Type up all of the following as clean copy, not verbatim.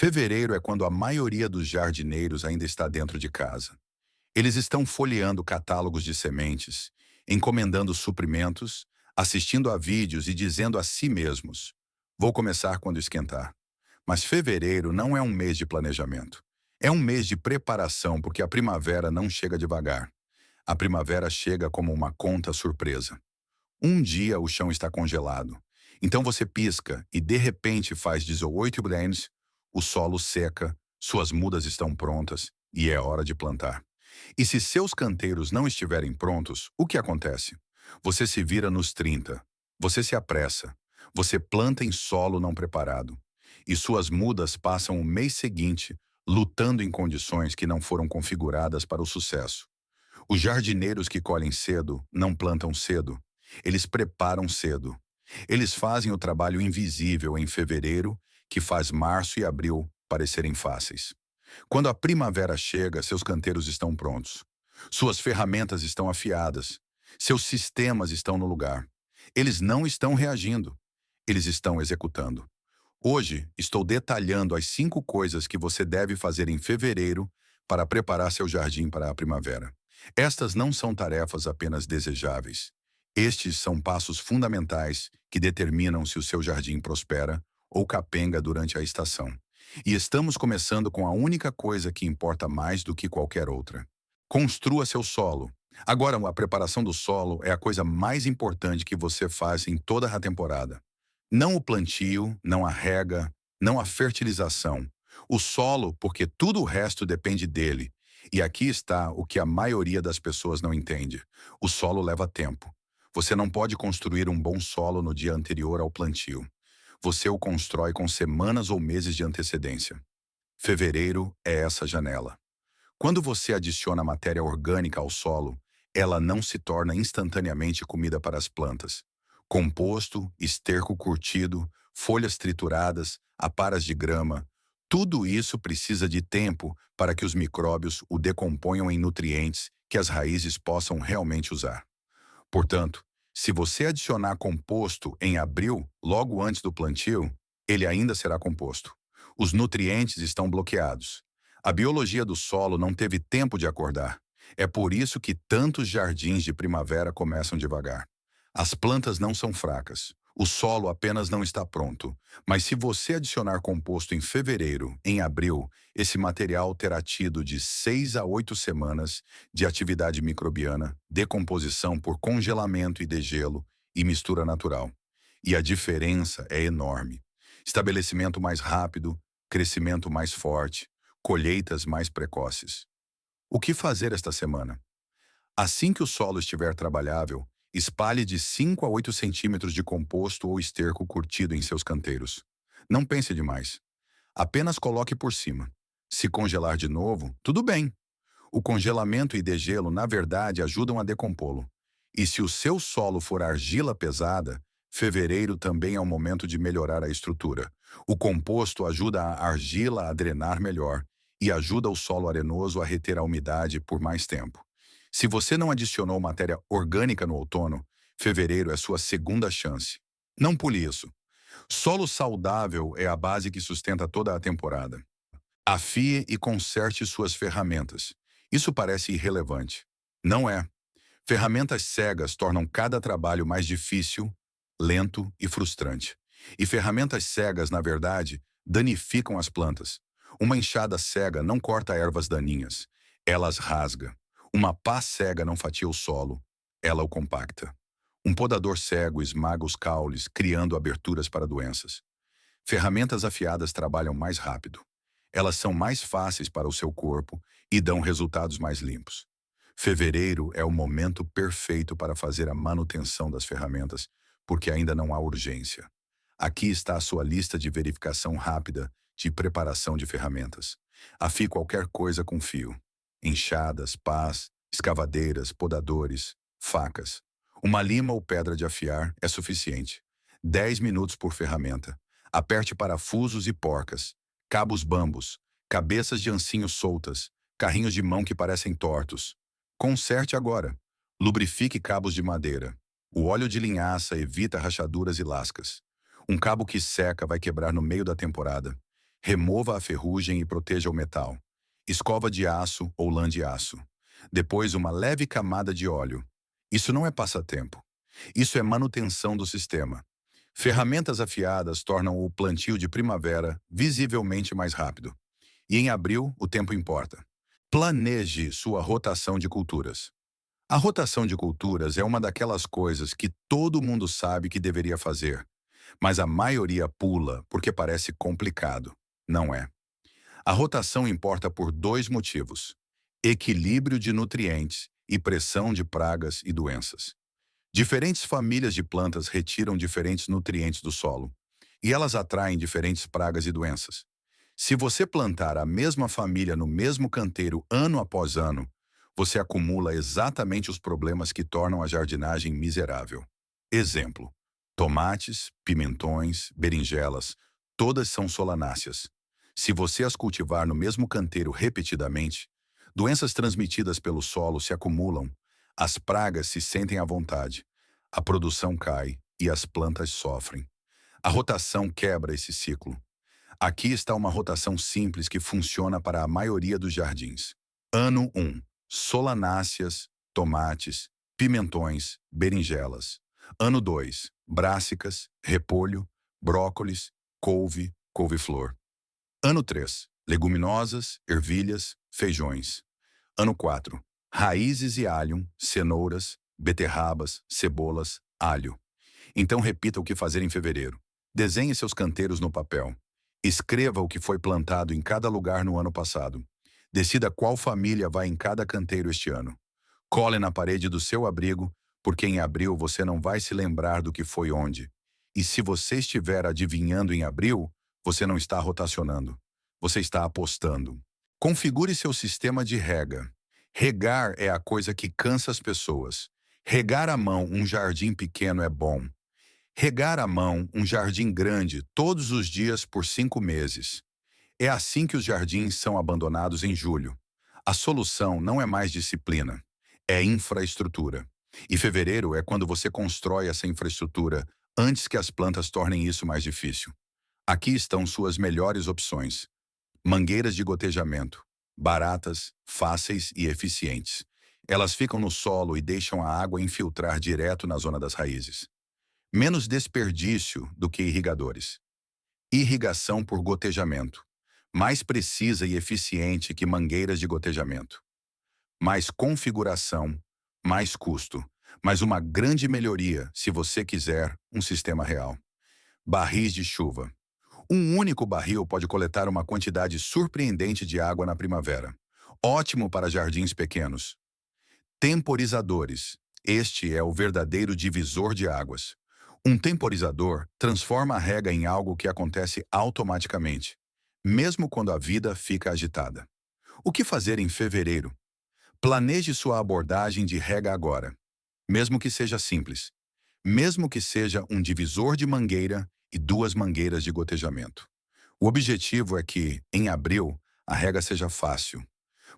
Fevereiro é quando a maioria dos jardineiros ainda está dentro de casa. Eles estão folheando catálogos de sementes, encomendando suprimentos, assistindo a vídeos e dizendo a si mesmos: vou começar quando esquentar. Mas fevereiro não é um mês de planejamento. É um mês de preparação porque a primavera não chega devagar. A primavera chega como uma conta surpresa. Um dia o chão está congelado. Então você pisca e de repente faz 18 grains, o solo seca, suas mudas estão prontas e é hora de plantar. E se seus canteiros não estiverem prontos, o que acontece? Você se vira nos 30. Você se apressa. Você planta em solo não preparado. E suas mudas passam o mês seguinte lutando em condições que não foram configuradas para o sucesso. Os jardineiros que colhem cedo não plantam cedo. Eles preparam cedo. Eles fazem o trabalho invisível em fevereiro, que faz março e abril parecerem fáceis. Quando a primavera chega, seus canteiros estão prontos. Suas ferramentas estão afiadas. Seus sistemas estão no lugar. Eles não estão reagindo. Eles estão executando. Hoje, estou detalhando as 5 coisas que você deve fazer em fevereiro para preparar seu jardim para a primavera. Estas não são tarefas apenas desejáveis. Estes são passos fundamentais que determinam se o seu jardim prospera ou capenga durante a estação. E estamos começando com a única coisa que importa mais do que qualquer outra. Construa seu solo. Agora, a preparação do solo é a coisa mais importante que você faz em toda a temporada. Não o plantio, não a rega, não a fertilização. O solo, porque tudo o resto depende dele. E aqui está o que a maioria das pessoas não entende. O solo leva tempo. Você não pode construir um bom solo no dia anterior ao plantio. Você o constrói com semanas ou meses de antecedência. Fevereiro é essa janela. Quando você adiciona matéria orgânica ao solo, ela não se torna instantaneamente comida para as plantas. Composto, esterco curtido, folhas trituradas, aparas de grama, tudo isso precisa de tempo para que os micróbios o decomponham em nutrientes que as raízes possam realmente usar. Portanto, se você adicionar composto em abril, logo antes do plantio, ele ainda será composto. Os nutrientes estão bloqueados. A biologia do solo não teve tempo de acordar. É por isso que tantos jardins de primavera começam devagar. As plantas não são fracas. O solo apenas não está pronto. Mas se você adicionar composto em fevereiro, em abril, esse material terá tido de 6 a 8 semanas de atividade microbiana, decomposição por congelamento e degelo e mistura natural. E a diferença é enorme. Estabelecimento mais rápido, crescimento mais forte, colheitas mais precoces. O que fazer esta semana? Assim que o solo estiver trabalhável, espalhe de 5 a 8 centímetros de composto ou esterco curtido em seus canteiros. Não pense demais. Apenas coloque por cima. Se congelar de novo, tudo bem. O congelamento e degelo, na verdade, ajudam a decompô-lo. E se o seu solo for argila pesada, fevereiro também é o momento de melhorar a estrutura. O composto ajuda a argila a drenar melhor e ajuda o solo arenoso a reter a umidade por mais tempo. Se você não adicionou matéria orgânica no outono, fevereiro é sua segunda chance. Não pule isso. Solo saudável é a base que sustenta toda a temporada. Afie e conserte suas ferramentas. Isso parece irrelevante. Não é. Ferramentas cegas tornam cada trabalho mais difícil, lento e frustrante. E ferramentas cegas, na verdade, danificam as plantas. Uma enxada cega não corta ervas daninhas. Ela as rasga. Uma pá cega não fatia o solo. Ela o compacta. Um podador cego esmaga os caules, criando aberturas para doenças. Ferramentas afiadas trabalham mais rápido. Elas são mais fáceis para o seu corpo e dão resultados mais limpos. Fevereiro é o momento perfeito para fazer a manutenção das ferramentas, porque ainda não há urgência. Aqui está a sua lista de verificação rápida de preparação de ferramentas. Afie qualquer coisa com fio. Enxadas, pás, escavadeiras, podadores, facas. Uma lima ou pedra de afiar é suficiente. 10 minutos por ferramenta. Aperte parafusos e porcas, cabos bambos, cabeças de ancinhos soltas, carrinhos de mão que parecem tortos. Conserte agora. Lubrifique cabos de madeira. O óleo de linhaça evita rachaduras e lascas. Um cabo que seca vai quebrar no meio da temporada. Remova a ferrugem e proteja o metal. Escova de aço ou lã de aço. Depois uma leve camada de óleo. Isso não é passatempo. Isso é manutenção do sistema. Ferramentas afiadas tornam o plantio de primavera visivelmente mais rápido. E em abril, o tempo importa. Planeje sua rotação de culturas. A rotação de culturas é uma daquelas coisas que todo mundo sabe que deveria fazer, mas a maioria pula porque parece complicado. Não é. A rotação importa por dois motivos: equilíbrio de nutrientes e pressão de pragas e doenças. Diferentes famílias de plantas retiram diferentes nutrientes do solo, e elas atraem diferentes pragas e doenças. Se você plantar a mesma família no mesmo canteiro ano após ano, você acumula exatamente os problemas que tornam a jardinagem miserável. Exemplo: tomates, pimentões, berinjelas, todas são solanáceas. Se você as cultivar no mesmo canteiro repetidamente, doenças transmitidas pelo solo se acumulam, as pragas se sentem à vontade, a produção cai e as plantas sofrem. A rotação quebra esse ciclo. Aqui está uma rotação simples que funciona para a maioria dos jardins. Ano 1. Solanáceas, tomates, pimentões, berinjelas. Ano 2. Brássicas, repolho, brócolis, couve, couve-flor. Ano 3. Leguminosas, ervilhas, feijões. Ano 4. Raízes e alho, cenouras, beterrabas, cebolas, alho. Então repita o que fazer em fevereiro. Desenhe seus canteiros no papel. Escreva o que foi plantado em cada lugar no ano passado. Decida qual família vai em cada canteiro este ano. Cole na parede do seu abrigo, porque em abril você não vai se lembrar do que foi onde. E se você estiver adivinhando em abril, você não está rotacionando. Você está apostando. Configure seu sistema de rega. Regar é a coisa que cansa as pessoas. Regar à mão um jardim pequeno é bom. Regar à mão um jardim grande todos os dias por 5 meses. É assim que os jardins são abandonados em julho. A solução não é mais disciplina, é infraestrutura. E fevereiro é quando você constrói essa infraestrutura antes que as plantas tornem isso mais difícil. Aqui estão suas melhores opções. Mangueiras de gotejamento. Baratas, fáceis e eficientes. Elas ficam no solo e deixam a água infiltrar direto na zona das raízes. Menos desperdício do que irrigadores. Irrigação por gotejamento. Mais precisa e eficiente que mangueiras de gotejamento. Mais configuração, mais custo, mas uma grande melhoria se você quiser um sistema real. Barris de chuva. Um único barril pode coletar uma quantidade surpreendente de água na primavera. Ótimo para jardins pequenos. Temporizadores. Este é o verdadeiro divisor de águas. Um temporizador transforma a rega em algo que acontece automaticamente, mesmo quando a vida fica agitada. O que fazer em fevereiro? Planeje sua abordagem de rega agora, mesmo que seja simples, mesmo que seja um divisor de mangueira e 2 mangueiras de gotejamento. O objetivo é que, em abril, a rega seja fácil,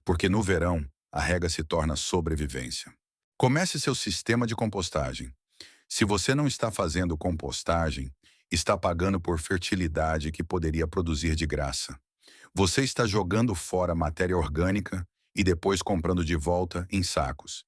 porque no verão, a rega se torna sobrevivência. Comece seu sistema de compostagem. Se você não está fazendo compostagem, está pagando por fertilidade que poderia produzir de graça. Você está jogando fora matéria orgânica e depois comprando de volta em sacos.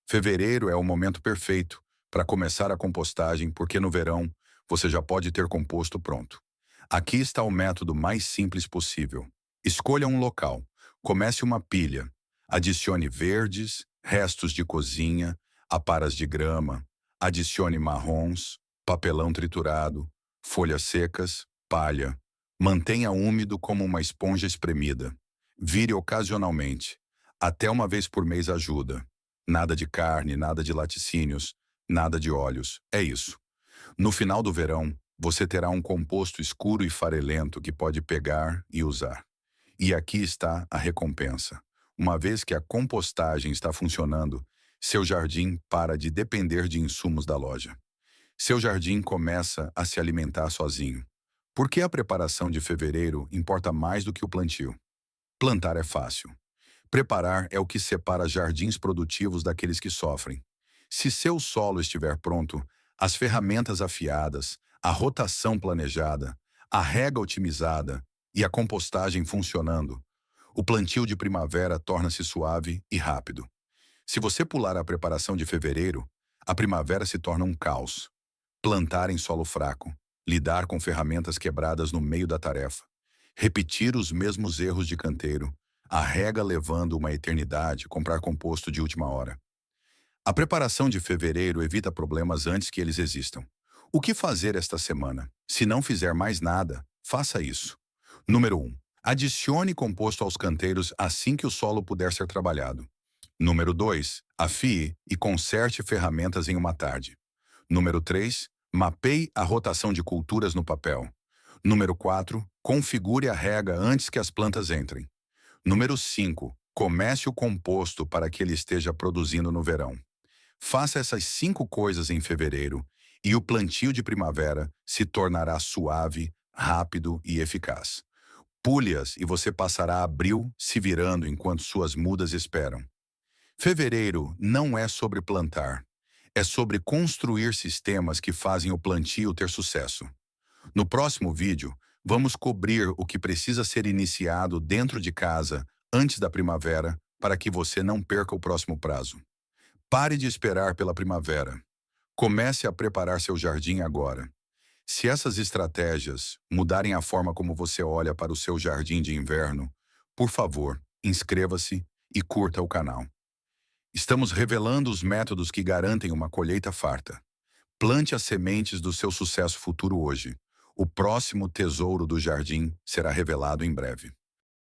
Fevereiro é o momento perfeito para começar a compostagem, porque no verão você já pode ter composto pronto. Aqui está o método mais simples possível. Escolha um local, comece uma pilha, adicione verdes, restos de cozinha, aparas de grama, adicione marrons, papelão triturado, folhas secas, palha. Mantenha úmido como uma esponja espremida. Vire ocasionalmente. Até uma vez por mês ajuda. Nada de carne, nada de laticínios, nada de óleos. É isso. No final do verão, você terá um composto escuro e farelento que pode pegar e usar. E aqui está a recompensa. Uma vez que a compostagem está funcionando, seu jardim para de depender de insumos da loja. Seu jardim começa a se alimentar sozinho. Por que a preparação de fevereiro importa mais do que o plantio? Plantar é fácil. Preparar é o que separa jardins produtivos daqueles que sofrem. Se seu solo estiver pronto, as ferramentas afiadas, a rotação planejada, a rega otimizada e a compostagem funcionando, o plantio de primavera torna-se suave e rápido. Se você pular a preparação de fevereiro, a primavera se torna um caos. Plantar em solo fraco, lidar com ferramentas quebradas no meio da tarefa, repetir os mesmos erros de canteiro, a rega levando uma eternidade, comprar composto de última hora. A preparação de fevereiro evita problemas antes que eles existam. O que fazer esta semana? Se não fizer mais nada, faça isso. Número 1. Adicione composto aos canteiros assim que o solo puder ser trabalhado. Número 2. Afie e conserte ferramentas em uma tarde. Número 3. Mapeie a rotação de culturas no papel. Número 4. Configure a rega antes que as plantas entrem. Número 5. Comece o composto para que ele esteja produzindo no verão. Faça essas 5 coisas em fevereiro e o plantio de primavera se tornará suave, rápido e eficaz. Pule-as e você passará abril se virando enquanto suas mudas esperam. Fevereiro não é sobre plantar, é sobre construir sistemas que fazem o plantio ter sucesso. No próximo vídeo, vamos cobrir o que precisa ser iniciado dentro de casa antes da primavera para que você não perca o próximo prazo. Pare de esperar pela primavera. Comece a preparar seu jardim agora. Se essas estratégias mudarem a forma como você olha para o seu jardim de inverno, por favor, inscreva-se e curta o canal. Estamos revelando os métodos que garantem uma colheita farta. Plante as sementes do seu sucesso futuro hoje. O próximo tesouro do jardim será revelado em breve.